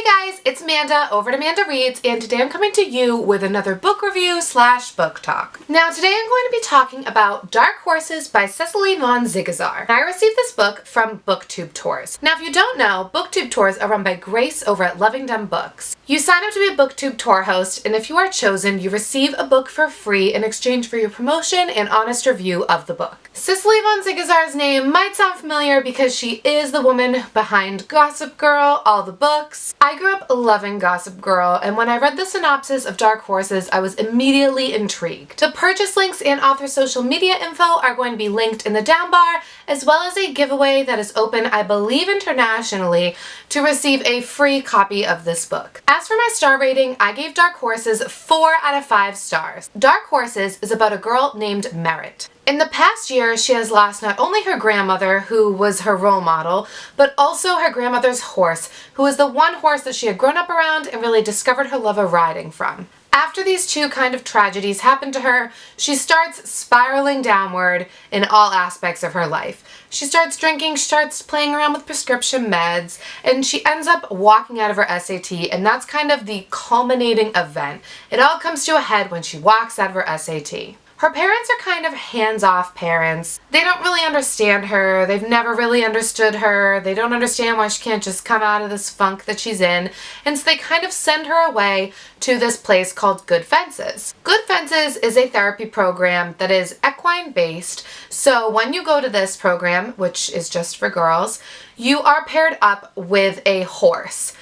Hey guys, it's Amanda over at AmandaReads, and today I'm coming to you with another book review / book talk. Now today I'm going to be talking about Dark Horses by Cecily von Ziegesar. I received this book from BookTube Tours. Now if you don't know, BookTube Tours are run by Grace over at Lovingdom Books. You sign up to be a BookTube tour host, and if you are chosen, you receive a book for free in exchange for your promotion and honest review of the book. Cecily von Ziegesar's name might sound familiar because she is the woman behind Gossip Girl, all the books. I grew up loving Gossip Girl, and when I read the synopsis of Dark Horses, I was immediately intrigued. The purchase links and author social media info are going to be linked in the down bar, as well as a giveaway that is open, I believe internationally, to receive a free copy of this book. As for my star rating, I gave Dark Horses 4 out of 5 stars. Dark Horses is about a girl named Merit. In the past year, she has lost not only her grandmother, who was her role model, but also her grandmother's horse, who was the one horse that she had grown up around and really discovered her love of riding from. After these two kind of tragedies happen to her, she starts spiraling downward in all aspects of her life. She starts drinking, she starts playing around with prescription meds, and she ends up walking out of her SAT, and that's kind of the culminating event. It all comes to a head when she walks out of her SAT. Her parents are kind of hands-off parents. They don't really understand her. They've never really understood her. They don't understand why she can't just come out of this funk that she's in. And so they kind of send her away to this place called Good Fences. Good Fences is a therapy program that is equine-based. So when you go to this program, which is just for girls, you are paired up with a horse.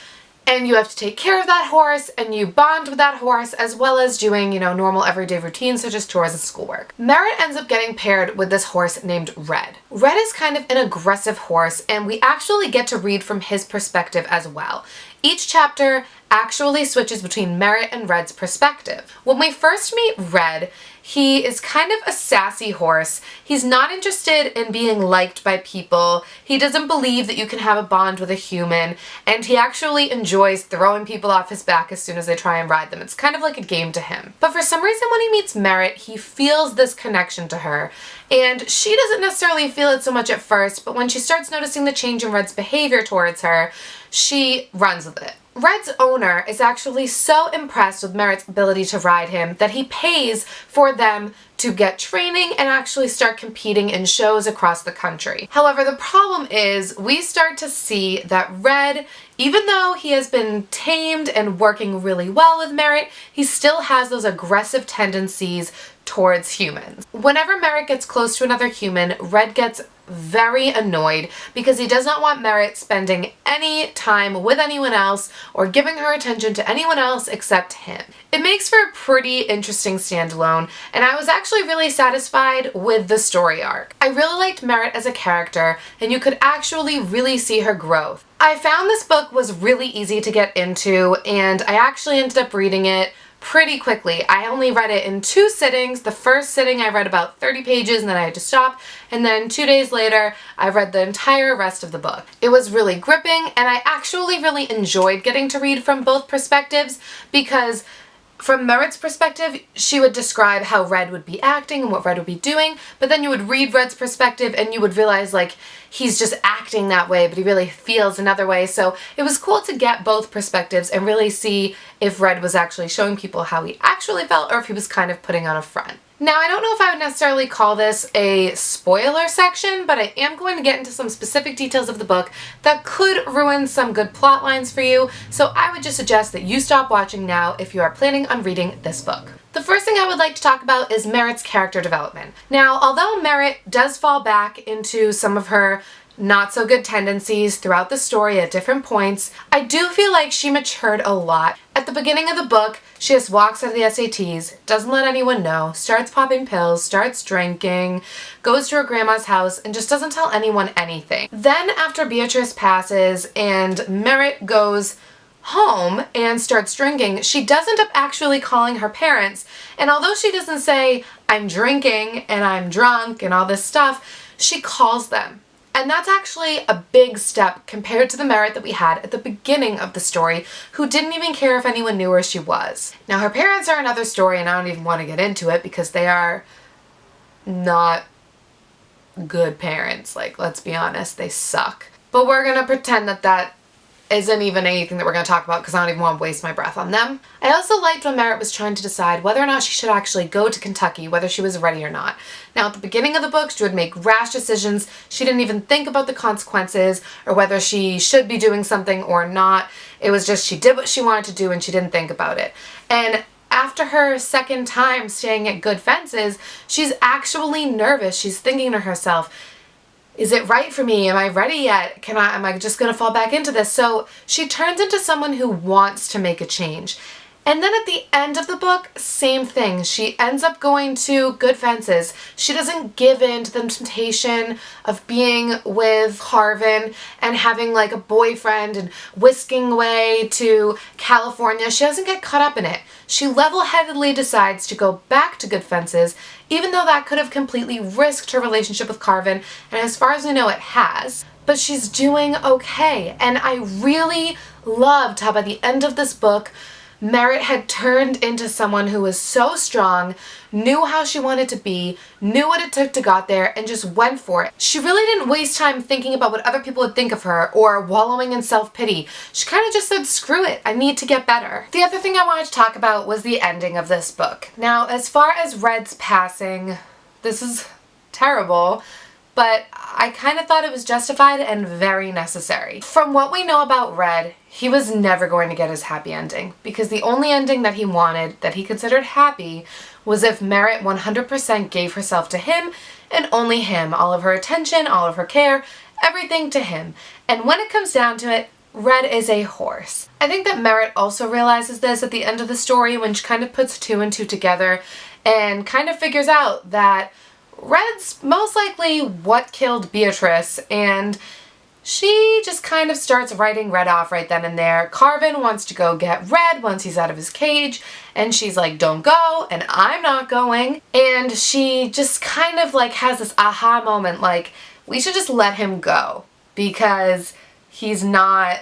And you have to take care of that horse, and you bond with that horse, as well as doing, normal everyday routines such as chores and schoolwork. Merit ends up getting paired with this horse named Red. Red is kind of an aggressive horse, and we actually get to read from his perspective as well. Each chapter actually switches between Merit and Red's perspective. When we first meet Red, he is kind of a sassy horse. He's not interested in being liked by people. He doesn't believe that you can have a bond with a human, and he actually enjoys throwing people off his back as soon as they try and ride them. It's kind of like a game to him. But for some reason when he meets Merit, he feels this connection to her, and she doesn't necessarily feel it so much at first, but when she starts noticing the change in Red's behavior towards her, she runs with it. Red's owner is actually so impressed with Merit's ability to ride him that he pays for them to get training and actually start competing in shows across the country. However, the problem is we start to see that Red, even though he has been tamed and working really well with Merit, he still has those aggressive tendencies towards humans. Whenever Merit gets close to another human, Red gets very annoyed because he does not want Merit spending any time with anyone else or giving her attention to anyone else except him. It makes for a pretty interesting standalone, and I was actually really satisfied with the story arc. I really liked Merit as a character, and you could actually really see her growth. I found this book was really easy to get into, and I actually ended up reading it pretty quickly. I only read it in 2 sittings. The first sitting I read about 30 pages and then I had to stop, and then 2 days later I read the entire rest of the book. It was really gripping, and I actually really enjoyed getting to read from both perspectives because from Merit's perspective, she would describe how Red would be acting and what Red would be doing, but then you would read Red's perspective and you would realize he's just acting that way, but he really feels another way. So it was cool to get both perspectives and really see if Red was actually showing people how he actually felt or if he was kind of putting on a front. Now, I don't know if I would necessarily call this a spoiler section, but I am going to get into some specific details of the book that could ruin some good plot lines for you, so I would just suggest that you stop watching now if you are planning on reading this book. The first thing I would like to talk about is Merit's character development. Now, although Merit does fall back into some of her not so good tendencies throughout the story at different points, I do feel like she matured a lot. At the beginning of the book, she just walks out of the SATs, doesn't let anyone know, starts popping pills, starts drinking, goes to her grandma's house, and just doesn't tell anyone anything. Then after Beatrice passes and Merit goes home and starts drinking, she does end up actually calling her parents, and although she doesn't say, "I'm drinking and I'm drunk" and all this stuff, she calls them. And that's actually a big step compared to the Merit that we had at the beginning of the story, who didn't even care if anyone knew where she was. Now, her parents are another story, and I don't even want to get into it because they are not good parents. Let's be honest, they suck. But we're gonna pretend that isn't even anything that we're going to talk about because I don't even want to waste my breath on them. I also liked when Merritt was trying to decide whether or not she should actually go to Kentucky, whether she was ready or not. Now, at the beginning of the book, she would make rash decisions. She didn't even think about the consequences or whether she should be doing something or not. It was just she did what she wanted to do and she didn't think about it. And after her second time staying at Good Fences, she's actually nervous. She's thinking to herself, is it right for me? Am I ready yet? Am I just gonna fall back into this? So she turns into someone who wants to make a change. And then at the end of the book, same thing. She ends up going to Good Fences. She doesn't give in to the temptation of being with Carvin and having like a boyfriend and whisking away to California. She doesn't get caught up in it. She level-headedly decides to go back to Good Fences, even though that could have completely risked her relationship with Carvin, and as far as we know, it has. But she's doing okay. And I really loved how by the end of this book, Merritt had turned into someone who was so strong, knew how she wanted to be, knew what it took to get there, and just went for it. She really didn't waste time thinking about what other people would think of her or wallowing in self-pity. She kind of just said, screw it, I need to get better. The other thing I wanted to talk about was the ending of this book. Now, as far as Red's passing, this is terrible, but I kind of thought it was justified and very necessary. From what we know about Red, he was never going to get his happy ending, because the only ending that he wanted, that he considered happy, was if Merritt 100% gave herself to him and only him. All of her attention, all of her care, everything to him. And when it comes down to it, Red is a horse. I think that Merritt also realizes this at the end of the story when she kind of puts two and two together and kind of figures out that Red's most likely what killed Beatrice, and she just kind of starts writing Red off right then and there. Carvin wants to go get Red once he's out of his cage, and she's like, don't go, and I'm not going. And she just kind of like has this aha moment, like, we should just let him go because he's not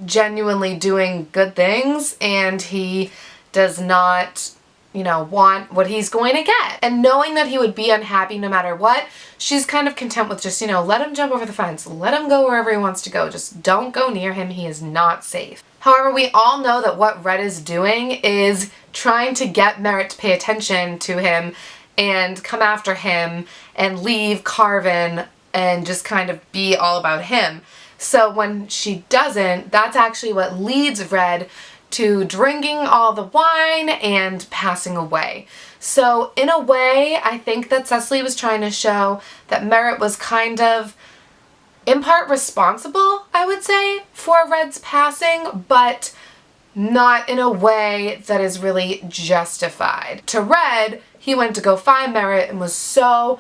genuinely doing good things and he does not, you know, want what he's going to get. And knowing that he would be unhappy no matter what, she's kind of content with just, you know, let him jump over the fence, let him go wherever he wants to go, just don't go near him, he is not safe. However, we all know that what Red is doing is trying to get Merritt to pay attention to him and come after him and leave Carvin and just kind of be all about him. So when she doesn't, that's actually what leads Red to drinking all the wine and passing away. So in a way, I think that Cecily was trying to show that Merritt was kind of, in part, responsible, I would say, for Red's passing, but not in a way that is really justified. To Red, he went to go find Merritt and was so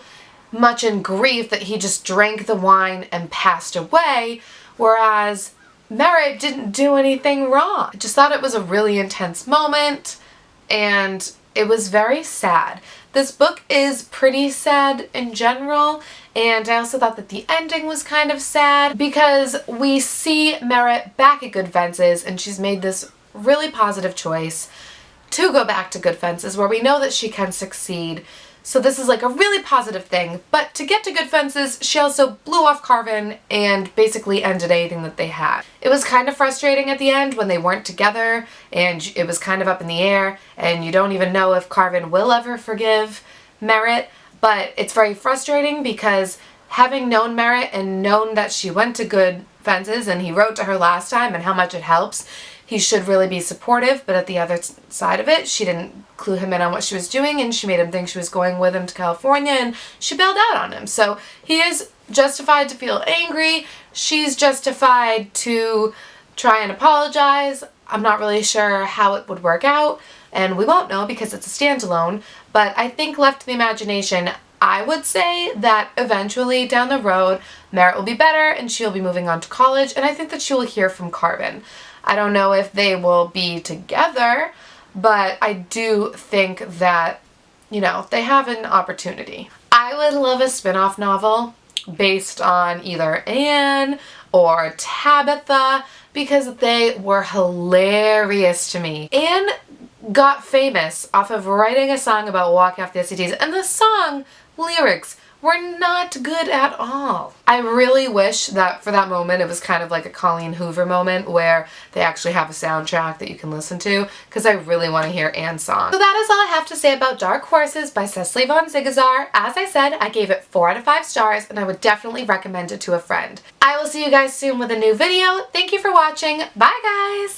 much in grief that he just drank the wine and passed away, whereas Merritt didn't do anything wrong. I just thought it was a really intense moment, and it was very sad. This book is pretty sad in general, and I also thought that the ending was kind of sad because we see Merritt back at Good Fences, and she's made this really positive choice to go back to Good Fences where we know that she can succeed. So this is like a really positive thing, but to get to Good Fences, she also blew off Carvin and basically ended anything that they had. It was kind of frustrating at the end when they weren't together and it was kind of up in the air and you don't even know if Carvin will ever forgive Merritt, but it's very frustrating because having known Merritt and known that she went to Good Fences and he wrote to her last time and how much it helps, he should really be supportive, but at the other side of it, she didn't clue him in on what she was doing and she made him think she was going with him to California and she bailed out on him. So he is justified to feel angry. She's justified to try and apologize. I'm not really sure how it would work out and we won't know because it's a standalone, but I think left to the imagination, I would say that eventually down the road, Merritt will be better and she'll be moving on to college and I think that she will hear from Carvin. I don't know if they will be together, but I do think that, you know, they have an opportunity. I would love a spin-off novel based on either Anne or Tabitha because they were hilarious to me. Anne got famous off of writing a song about walking off the SATs, and the song lyrics were not good at all. I really wish that for that moment it was kind of like a Colleen Hoover moment where they actually have a soundtrack that you can listen to, because I really want to hear Anne's song. So that is all I have to say about Dark Horses by Cecily von Ziegesar. As I said, I gave it 4 out of 5 stars, and I would definitely recommend it to a friend. I will see you guys soon with a new video. Thank you for watching. Bye guys!